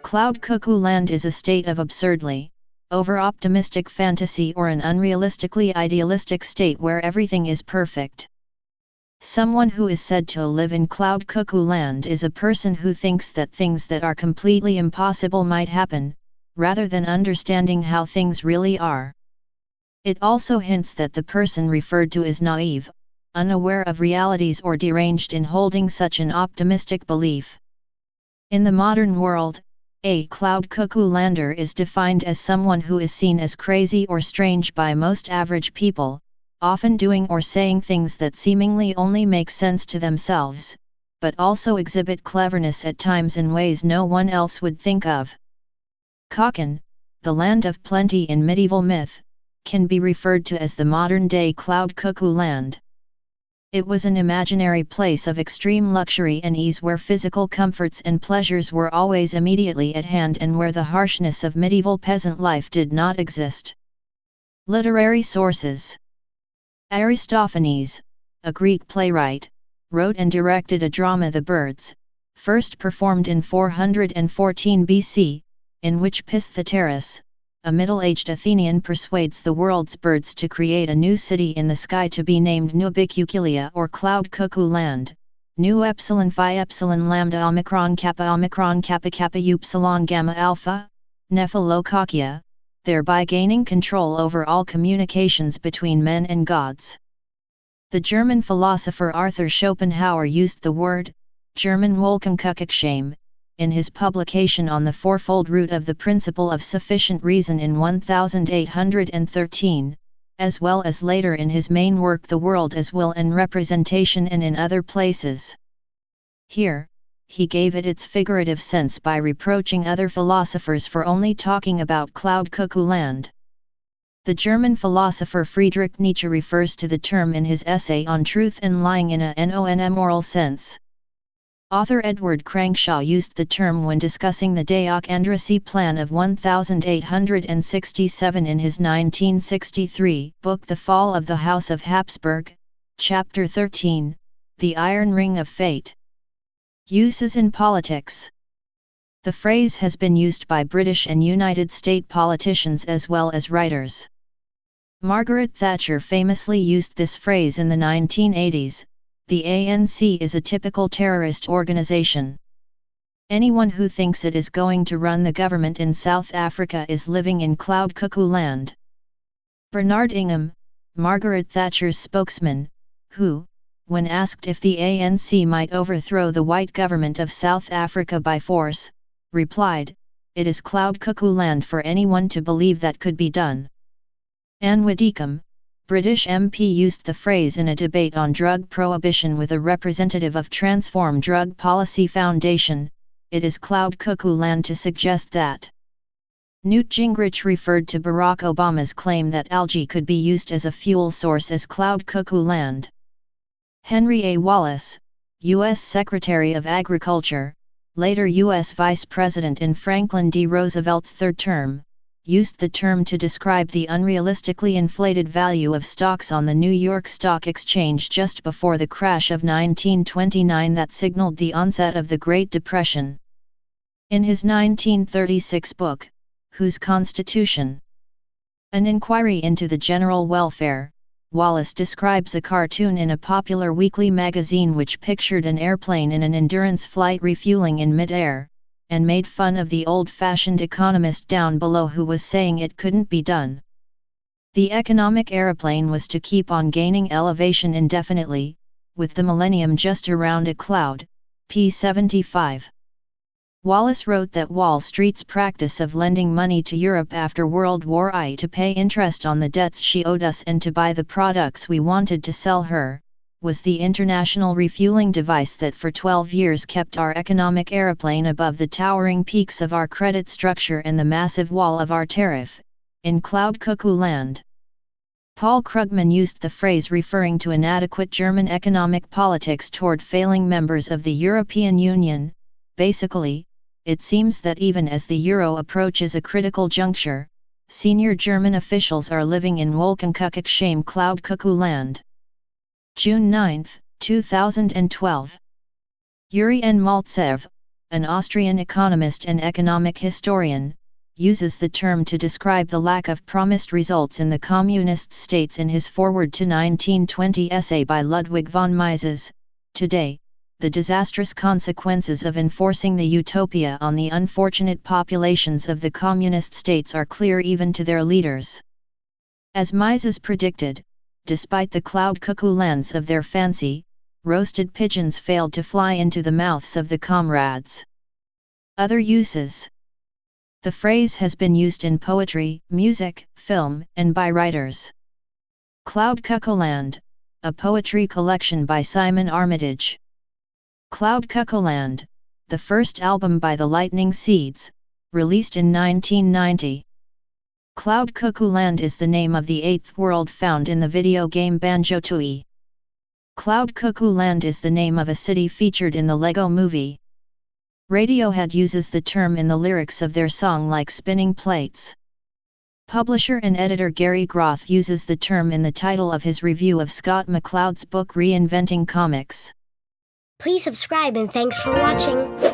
Cloud cuckoo land is a state of absurdly over-optimistic fantasy or an unrealistically idealistic state where everything is perfect. Someone who is said to live in cloud cuckoo land is a person who thinks that things that are completely impossible might happen, rather than understanding how things really are. It also hints that the person referred to is naive, unaware of realities or deranged in holding such an optimistic belief. In the modern world, a cloud cuckoo lander is defined as someone who is seen as crazy or strange by most average people, often doing or saying things that seemingly only make sense to themselves, but also exhibit cleverness at times in ways no one else would think of. Kokon, the land of plenty in medieval myth, can be referred to as the modern-day cloud cuckoo land. It was an imaginary place of extreme luxury and ease where physical comforts and pleasures were always immediately at hand and where the harshness of medieval peasant life did not exist. Literary sources. Aristophanes, a Greek playwright, wrote and directed a drama The Birds, first performed in 414 BC, in which Pistheteris, a middle-aged Athenian, persuades the world's birds to create a new city in the sky to be named Nubiculia or Cloud Cuckoo Land, Nu Epsilon Phi Epsilon Lambda Omicron Kappa Kappa Upsilon Gamma Alpha, Nephalocokia, thereby gaining control over all communications between men and gods. The German philosopher Arthur Schopenhauer used the word, German Wolkenkugelsheim, in his publication on the fourfold root of the principle of sufficient reason in 1813, as well as later in his main work The World as Will and Representation and in other places. Here, he gave it its figurative sense by reproaching other philosophers for only talking about cloud cuckoo land. The German philosopher Friedrich Nietzsche refers to the term in his essay on Truth and Lying in a non-moral sense. Author Edward Crankshaw used the term when discussing the Deochondricy Plan of 1867 in his 1963 book The Fall of the House of Habsburg, Chapter 13, The Iron Ring of Fate. Uses in politics. The phrase has been used by British and United States politicians as well as writers. Margaret Thatcher famously used this phrase in the 1980s. The ANC is a typical terrorist organization. Anyone who thinks it is going to run the government in South Africa is living in cloud cuckoo land. Bernard Ingham, Margaret Thatcher's spokesman, who, when asked if the ANC might overthrow the white government of South Africa by force, replied, "It is cloud cuckoo land for anyone to believe that could be done." Anne Widdecombe, British MP, used the phrase in a debate on drug prohibition with a representative of Transform Drug Policy Foundation, "It is cloud cuckoo land to suggest that." Newt Gingrich referred to Barack Obama's claim that algae could be used as a fuel source as cloud cuckoo land. Henry A. Wallace, U.S. Secretary of Agriculture, later U.S. Vice President in Franklin D. Roosevelt's third term, used the term to describe the unrealistically inflated value of stocks on the New York Stock Exchange just before the crash of 1929 that signaled the onset of the Great Depression. In his 1936 book, Whose Constitution? An Inquiry into the General Welfare, Wallace describes a cartoon in a popular weekly magazine which pictured an airplane in an endurance flight refueling in mid-air, and made fun of the old-fashioned economist down below who was saying it couldn't be done. The economic aeroplane was to keep on gaining elevation indefinitely, with the millennium just around a cloud, p. 75. Wallace wrote that Wall Street's practice of lending money to Europe after World War I to pay interest on the debts she owed us and to buy the products we wanted to sell her, was the international refueling device that for 12 years kept our economic aeroplane above the towering peaks of our credit structure and the massive wall of our tariff, in cloud cuckoo land. Paul Krugman used the phrase referring to inadequate German economic politics toward failing members of the European Union. Basically, it seems that even as the euro approaches a critical juncture, senior German officials are living in Wolkenkugelsheim cloud cuckoo land. June 9, 2012. Yuri N. Maltsev, an Austrian economist and economic historian, uses the term to describe the lack of promised results in the communist states in his foreword to 1920 essay by Ludwig von Mises. Today, the disastrous consequences of enforcing the utopia on the unfortunate populations of the communist states are clear even to their leaders. As Mises predicted, despite the cloud cuckoo lands of their fancy, roasted pigeons failed to fly into the mouths of the comrades. Other uses. The phrase has been used in poetry, music, film, and by writers. Cloud Cuckoo Land, a poetry collection by Simon Armitage. Cloud Cuckoo Land, the first album by the Lightning Seeds, released in 1990. Cloud Cuckoo Land is the name of the eighth world found in the video game Banjo-Tooie. Cloud Cuckoo Land is the name of a city featured in the Lego Movie. Radiohead uses the term in the lyrics of their song Like Spinning Plates. Publisher and editor Gary Groth uses the term in the title of his review of Scott McCloud's book Reinventing Comics. Please subscribe and thanks for watching.